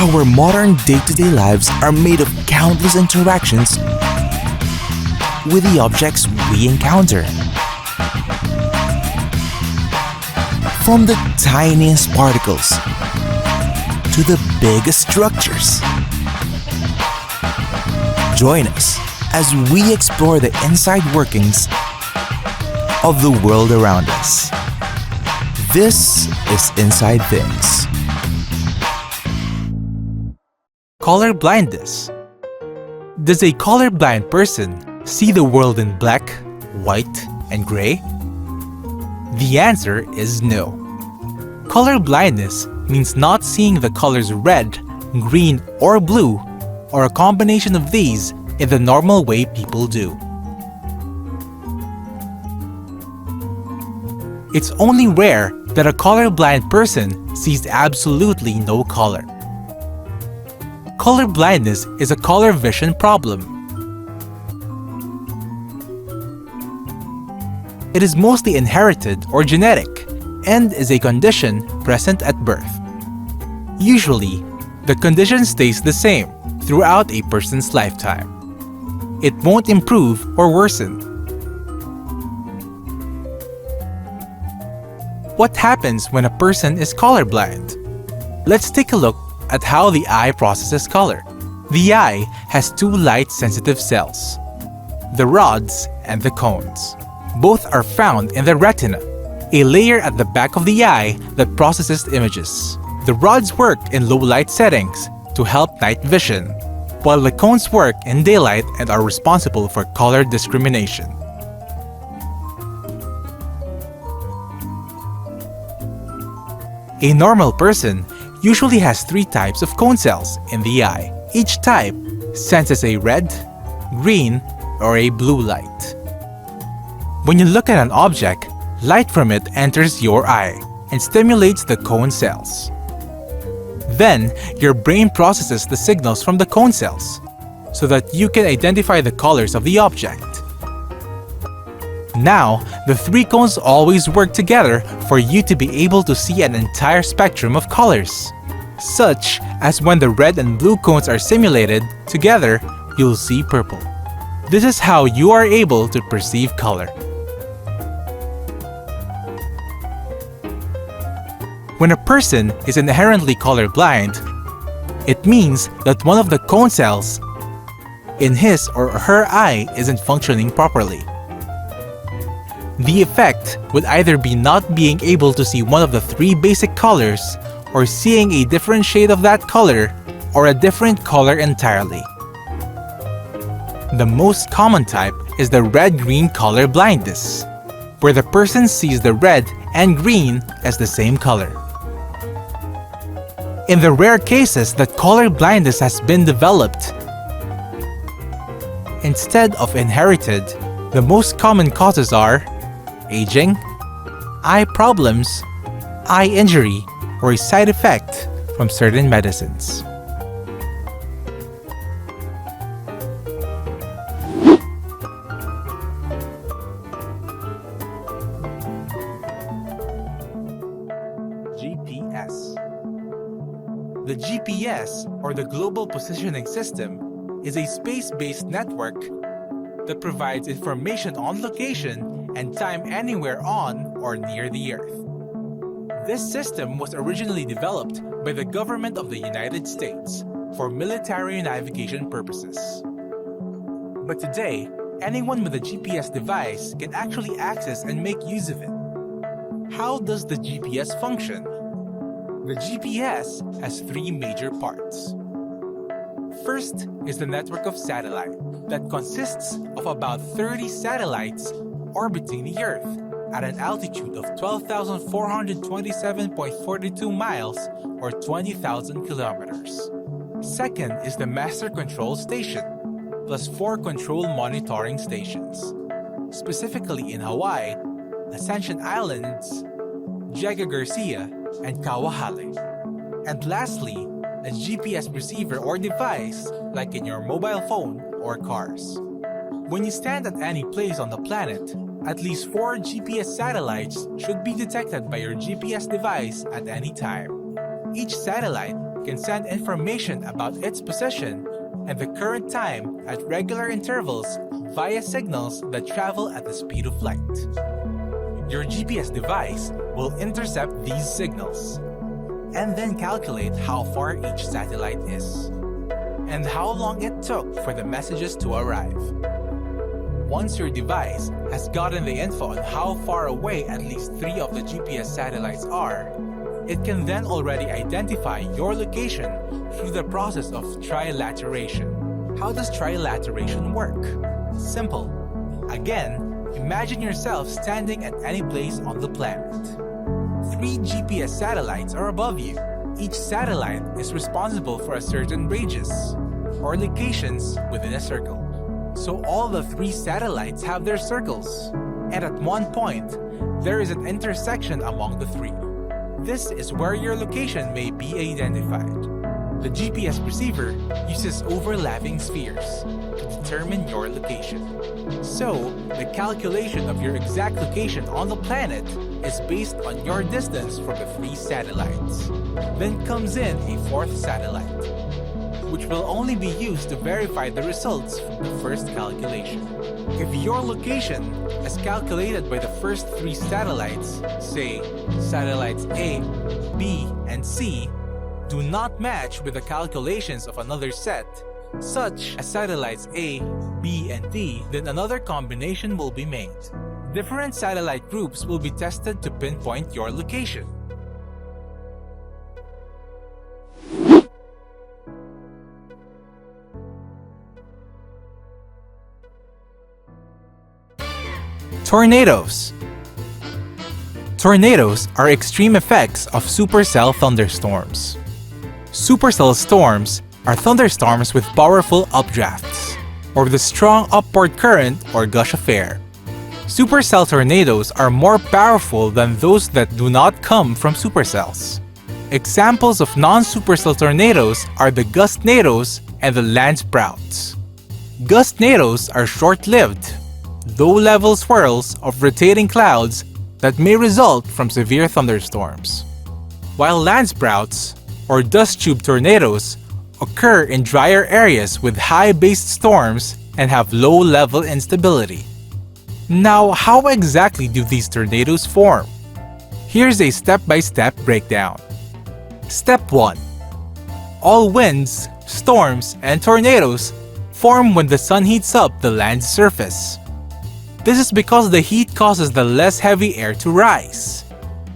Our modern day-to-day lives are made of countless interactions with the objects we encounter. From the tiniest particles to the biggest structures. Join us as we explore the inside workings of the world around us. This is Inside Things. Color blindness. Does a colorblind person see the world in black, white, and gray? The answer is no. Color blindness means not seeing the colors red, green, or blue, or a combination of these in the normal way people do. It's only rare that a colorblind person sees absolutely no color. Color blindness is a color vision problem. It is mostly inherited or genetic and is a condition present at birth. Usually, the condition stays the same throughout a person's lifetime. It won't improve or worsen. What happens when a person is colorblind? Let's take a look at how the eye processes color. The eye has two light-sensitive cells, the rods and the cones. Both are found in the retina, a layer at the back of the eye that processes images. The rods work in low-light settings to help night vision, while the cones work in daylight and are responsible for color discrimination. A normal person usually has three types of cone cells in the eye. Each type senses a red, green, or a blue light. When you look at an object, light from it enters your eye and stimulates the cone cells. Then, your brain processes the signals from the cone cells so that you can identify the colors of the object. Now, the three cones always work together for you to be able to see an entire spectrum of colors. Such as when the red and blue cones are simulated together, you'll see purple. This is how you are able to perceive color. When a person is inherently colorblind, it means that one of the cone cells in his or her eye isn't functioning properly. The effect would either be not being able to see one of the three basic colors, or seeing a different shade of that color, or a different color entirely. The most common type is the red-green color blindness, where the person sees the red and green as the same color. In the rare cases that color blindness has been developed instead of inherited, the most common causes are aging, eye problems, eye injury, or a side effect from certain medicines. GPS. The GPS, or the Global Positioning System, is a space-based network that provides information on location and time anywhere on or near the Earth. This system was originally developed by the government of the United States for military navigation purposes. But today, anyone with a GPS device can actually access and make use of it. How does the GPS function? The GPS has three major parts. First is the network of satellite that consists of about 30 satellites orbiting the Earth at an altitude of 12,427.42 miles or 20,000 kilometers. Second is the Master Control Station, plus 4 control monitoring stations, specifically in Hawaii, Ascension Islands, Diego Garcia, and Kawahale. And lastly, a GPS receiver or device like in your mobile phone or cars. When you stand at any place on the planet, at least 4 GPS satellites should be detected by your GPS device at any time. Each satellite can send information about its position and the current time at regular intervals via signals that travel at the speed of light. Your GPS device will intercept these signals and then calculate how far each satellite is and how long it took for the messages to arrive. Once your device has gotten the info on how far away at least 3 of the GPS satellites are, it can then already identify your location through the process of trilateration. How does trilateration work? Simple. Again, imagine yourself standing at any place on the planet. 3 GPS satellites are above you. Each satellite is responsible for a certain radius, or locations within a circle. So all the 3 satellites have their circles, and at one point, there is an intersection among the 3. This is where your location may be identified. The GPS receiver uses overlapping spheres to determine your location. So, the calculation of your exact location on the planet is based on your distance from the 3 satellites. Then comes in a 4th satellite, which will only be used to verify the results from the first calculation. If your location, as calculated by the first 3 satellites, say satellites A, B, and C, do not match with the calculations of another set, such as satellites A, B, and D, then another combination will be made. Different satellite groups will be tested to pinpoint your location. Tornadoes. Tornadoes are extreme effects of supercell thunderstorms. Supercell storms are thunderstorms with powerful updrafts, or with a strong upward current or gush of air. Supercell tornadoes are more powerful than those that do not come from supercells. Examples of non-supercell tornadoes are the gustnadoes and the landsprouts. Gustnadoes are short-lived, low-level swirls of rotating clouds that may result from severe thunderstorms, while landsprouts, or dust tube tornadoes, occur in drier areas with high-based storms and have low-level instability. Now, how exactly do these tornadoes form? Here's a step-by-step breakdown. Step 1. All winds, storms, and tornadoes form when the sun heats up the land's surface. This is because the heat causes the less heavy air to rise.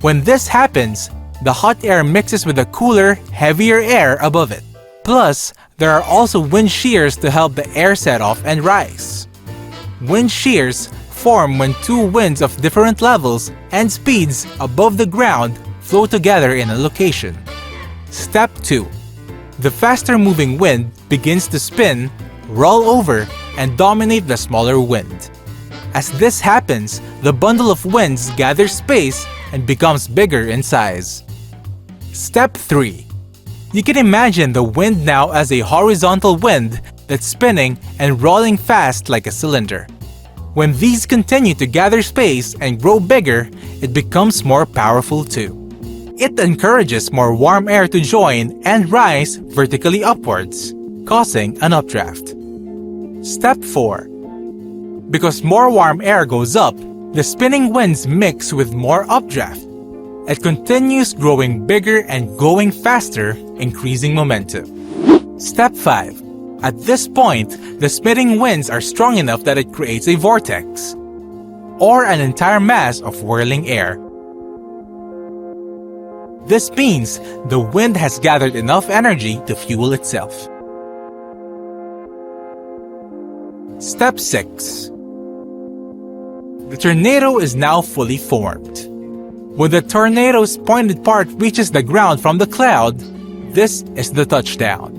When this happens, the hot air mixes with the cooler, heavier air above it. Plus, there are also wind shears to help the air set off and rise. Wind shears form when 2 winds of different levels and speeds above the ground flow together in a location. Step 2. The faster moving wind begins to spin, roll over, and dominate the smaller wind. As this happens, the bundle of winds gathers space and becomes bigger in size. Step 3. You can imagine the wind now as a horizontal wind that's spinning and rolling fast like a cylinder. When these continue to gather space and grow bigger, it becomes more powerful too. It encourages more warm air to join and rise vertically upwards, causing an updraft. Step 4. Because more warm air goes up, the spinning winds mix with more updraft. It continues growing bigger and going faster, increasing momentum. Step 5. At this point, the spinning winds are strong enough that it creates a vortex, or an entire mass of whirling air. This means the wind has gathered enough energy to fuel itself. Step 6. The tornado is now fully formed. When the tornado's pointed part reaches the ground from the cloud, this is the touchdown.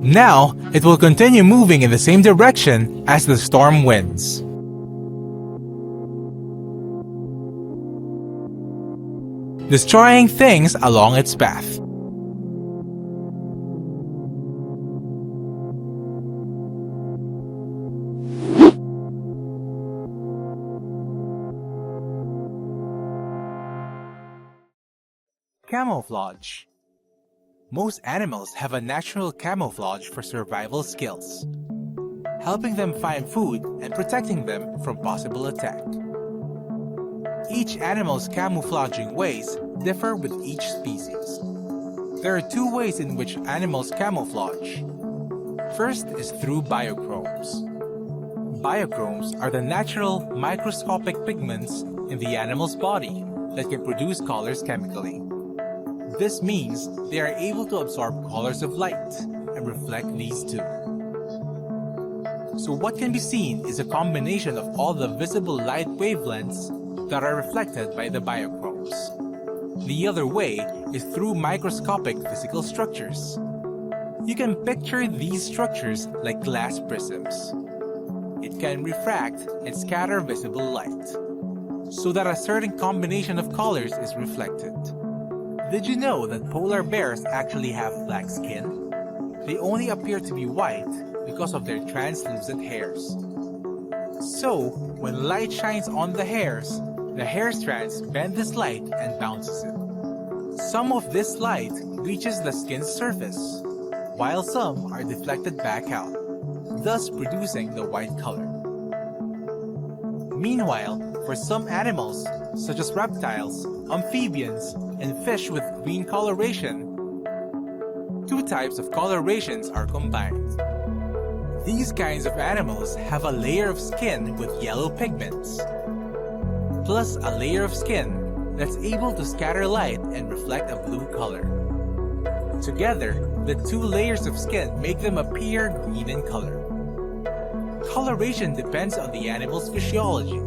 Now, it will continue moving in the same direction as the storm winds. Destroying things along its path. Camouflage. Most animals have a natural camouflage for survival skills, helping them find food and protecting them from possible attack. Each animal's camouflaging ways differ with each species. There are two ways in which animals camouflage. First is through biochromes. Biochromes are the natural microscopic pigments in the animal's body that can produce colors chemically. This means they are able to absorb colors of light and reflect these too. So what can be seen is a combination of all the visible light wavelengths that are reflected by the biochromes. The other way is through microscopic physical structures. You can picture these structures like glass prisms. It can refract and scatter visible light, so that a certain combination of colors is reflected. Did you know that polar bears actually have black skin? They only appear to be white because of their translucent hairs. So, when light shines on the hair strands bend this light and bounces it. Some of this light reaches the skin's surface, while some are deflected back out, thus producing the white color. Meanwhile, for some animals, such as reptiles, amphibians, and fish with green coloration, two types of colorations are combined. These kinds of animals have a layer of skin with yellow pigments, plus a layer of skin that's able to scatter light and reflect a blue color. Together, the two layers of skin make them appear green in color. Coloration depends on the animal's physiology.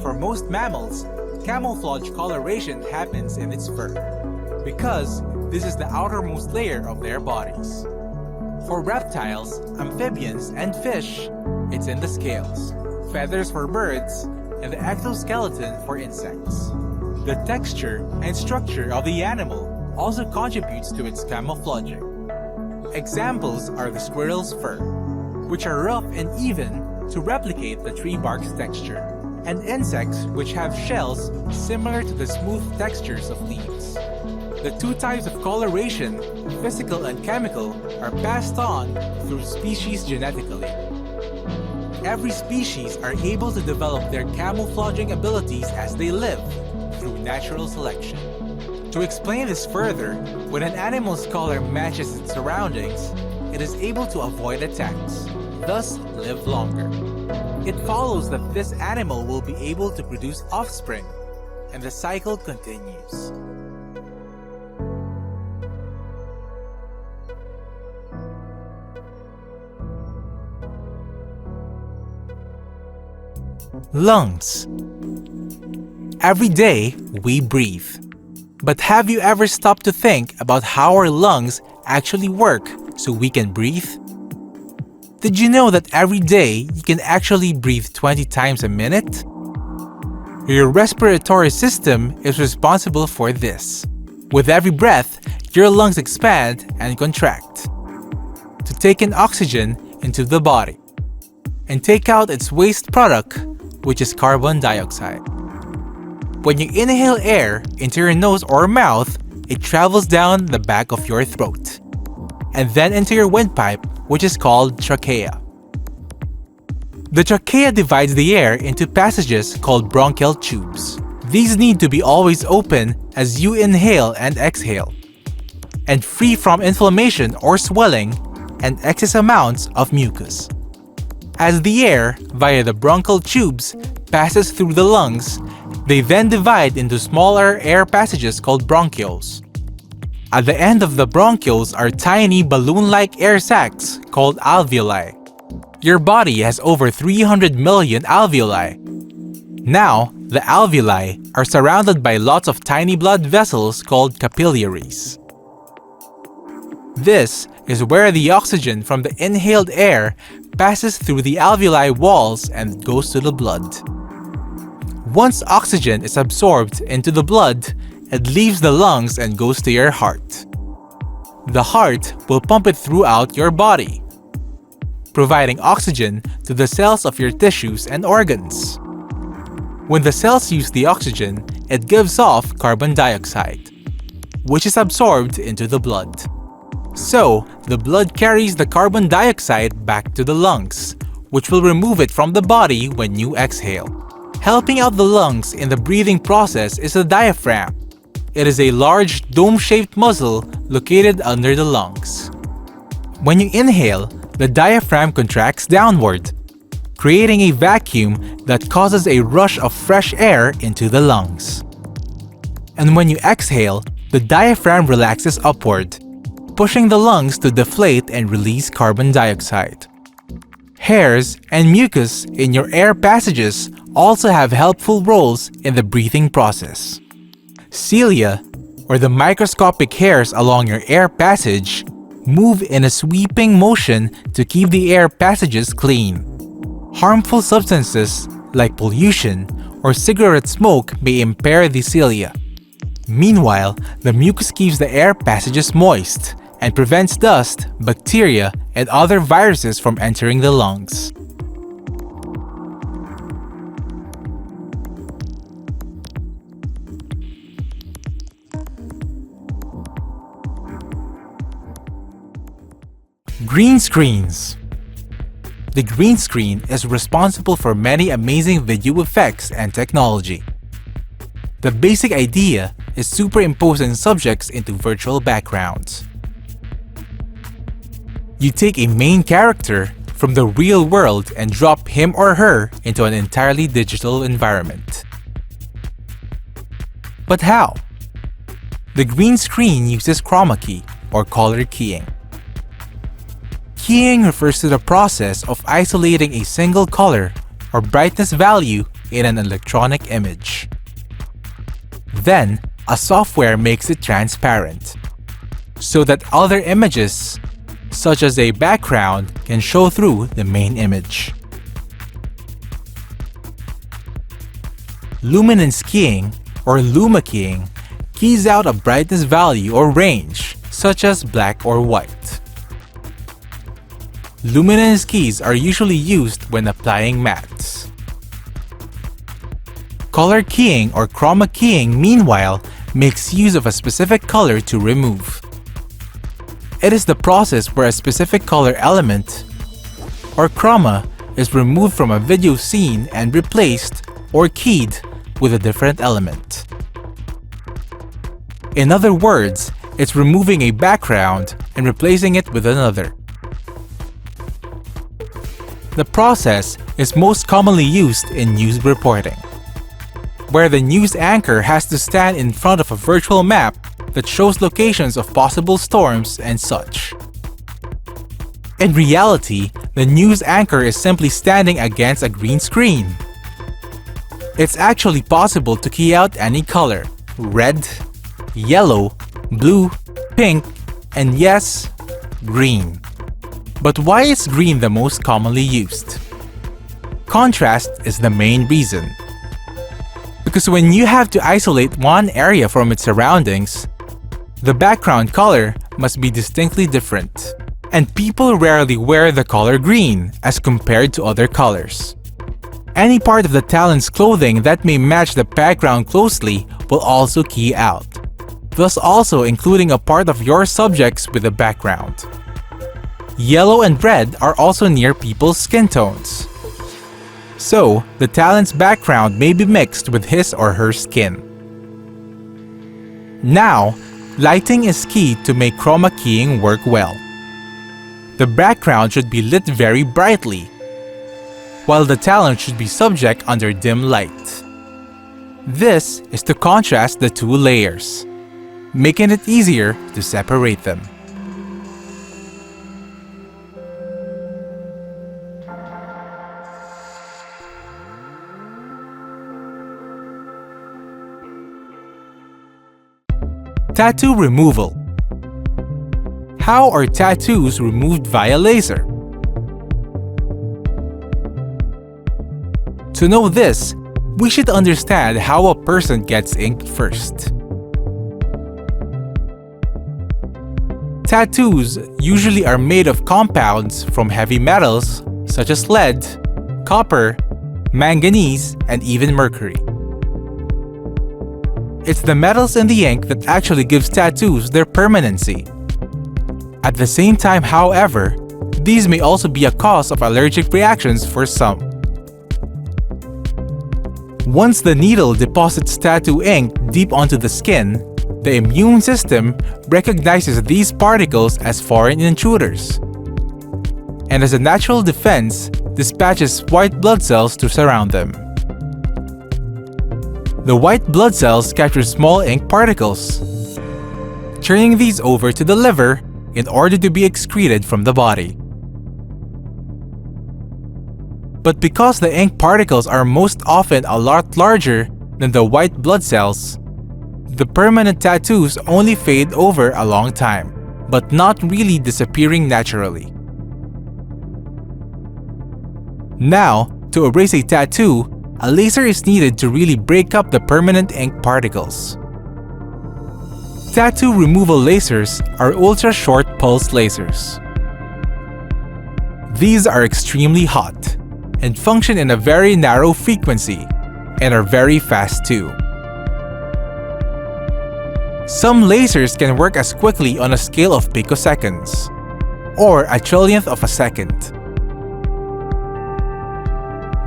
For most mammals, camouflage coloration happens in its fur, because this is the outermost layer of their bodies. For reptiles, amphibians, and fish, it's in the scales, feathers for birds, and the exoskeleton for insects. The texture and structure of the animal also contributes to its camouflaging. Examples are the squirrel's fur, which are rough and even to replicate the tree bark's texture, and insects which have shells similar to the smooth textures of leaves. The two types of coloration, physical and chemical, are passed on through species genetically. Every species are able to develop their camouflaging abilities as they live, through natural selection. To explain this further, when an animal's color matches its surroundings, it is able to avoid attacks, thus live longer. It follows that this animal will be able to produce offspring, and the cycle continues. Lungs. Every day, we breathe. But have you ever stopped to think about how our lungs actually work so we can breathe? Did you know that every day you can actually breathe 20 times a minute? Your respiratory system is responsible for this. With every breath, your lungs expand and contract to take in oxygen into the body and take out its waste product, which is carbon dioxide. When you inhale air into your nose or mouth, it travels down the back of your throat and then into your windpipe, which is called trachea. The trachea divides the air into passages called bronchial tubes. These need to be always open as you inhale and exhale, and free from inflammation or swelling and excess amounts of mucus. As the air, via the bronchial tubes, passes through the lungs, they then divide into smaller air passages called bronchioles. At the end of the bronchioles are tiny balloon-like air sacs called alveoli. Your body has over 300 million alveoli. Now, the alveoli are surrounded by lots of tiny blood vessels called capillaries. This is where the oxygen from the inhaled air passes through the alveoli walls and goes to the blood. Once oxygen is absorbed into the blood, it leaves the lungs and goes to your heart. The heart will pump it throughout your body, providing oxygen to the cells of your tissues and organs. When the cells use the oxygen, it gives off carbon dioxide. which is absorbed into the blood. So, the blood carries the carbon dioxide back to the lungs, which will remove it from the body when you exhale. Helping out the lungs in the breathing process is the diaphragm. It is a large dome-shaped muscle located under the lungs. When you inhale, the diaphragm contracts downward, creating a vacuum that causes a rush of fresh air into the lungs. And when you exhale, the diaphragm relaxes upward, pushing the lungs to deflate and release carbon dioxide. Hairs and mucus in your air passages also have helpful roles in the breathing process. Cilia, or the microscopic hairs along your air passage, move in a sweeping motion to keep the air passages clean. Harmful substances like pollution or cigarette smoke may impair the cilia. Meanwhile, the mucus keeps the air passages moist and prevents dust, bacteria, and other viruses from entering the lungs. Green screens. The green screen is responsible for many amazing video effects and technology. The basic idea is superimposing subjects into virtual backgrounds. You take a main character from the real world and drop him or her into an entirely digital environment. But how? The green screen uses chroma key or color keying. Keying refers to the process of isolating a single color or brightness value in an electronic image. Then, a software makes it transparent, so that other images, such as a background, can show through the main image. Luminance keying, or luma keying, keys out a brightness value or range, such as black or white. Luminance keys are usually used when applying mattes. Color keying or chroma keying, meanwhile, makes use of a specific color to remove. It is the process where a specific color element, or chroma, is removed from a video scene and replaced or keyed with a different element. In other words, it's removing a background and replacing it with another. The process is most commonly used in news reporting, where the news anchor has to stand in front of a virtual map that shows locations of possible storms and such. In reality, the news anchor is simply standing against a green screen. It's actually possible to key out any color: red, yellow, blue, pink, and yes, green. But why is green the most commonly used? Contrast is the main reason. Because when you have to isolate one area from its surroundings, the background color must be distinctly different. And people rarely wear the color green as compared to other colors. Any part of the talent's clothing that may match the background closely will also key out, thus also including a part of your subjects with the background. Yellow and red are also near people's skin tones. So, the talent's background may be mixed with his or her skin. Now, lighting is key to make chroma keying work well. The background should be lit very brightly, while the talent should be subject under dim light. This is to contrast the two layers, making it easier to separate them. Tattoo removal. How are tattoos removed via laser? To know this, we should understand how a person gets inked first. Tattoos usually are made of compounds from heavy metals such as lead, copper, manganese, and even mercury. it's the metals in the ink that actually gives tattoos their permanency. At the same time, however, these may also be a cause of allergic reactions for some. Once the needle deposits tattoo ink deep onto the skin, the immune system recognizes these particles as foreign intruders, and as a natural defense, dispatches white blood cells to surround them. The white blood cells capture small ink particles, turning these over to the liver in order to be excreted from the body. But because the ink particles are most often a lot larger than the white blood cells, the permanent tattoos only fade over a long time, but not really disappearing naturally. Now, to erase a tattoo, a laser is needed to really break up the permanent ink particles. Tattoo removal lasers are ultra-short pulse lasers. These are extremely hot and function in a very narrow frequency and are very fast too. Some lasers can work as quickly on a scale of picoseconds, or a trillionth of a second.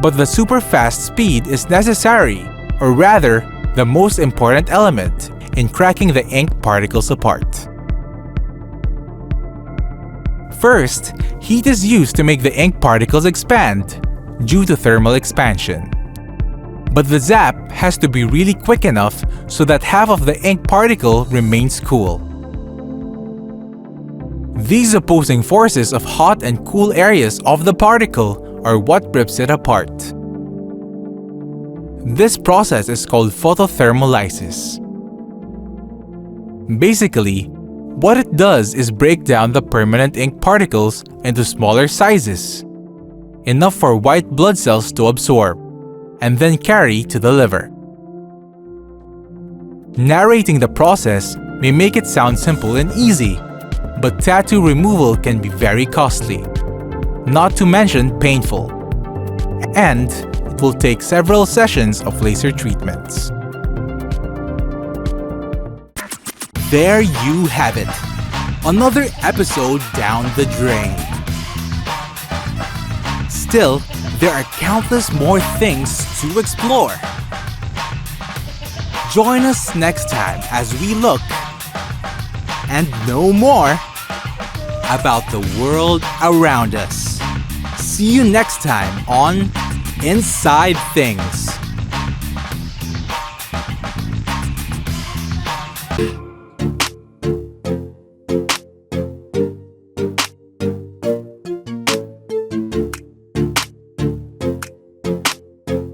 But the super fast speed is necessary, or rather, the most important element in cracking the ink particles apart. First, heat is used to make the ink particles expand due to thermal expansion. But the zap has to be really quick enough so that half of the ink particle remains cool. These opposing forces of hot and cool areas of the particle are what rips it apart. This process is called photothermolysis. Basically, what it does is break down the permanent ink particles into smaller sizes, enough for white blood cells to absorb, and then carry to the liver. Narrating the process may make it sound simple and easy, but tattoo removal can be very costly, not to mention painful, and it will take several sessions of laser treatments. There you have it, another episode down the drain. Still, there are countless more things to explore. Join us next time as we look and know more about the world around us. See you next time on Inside Things.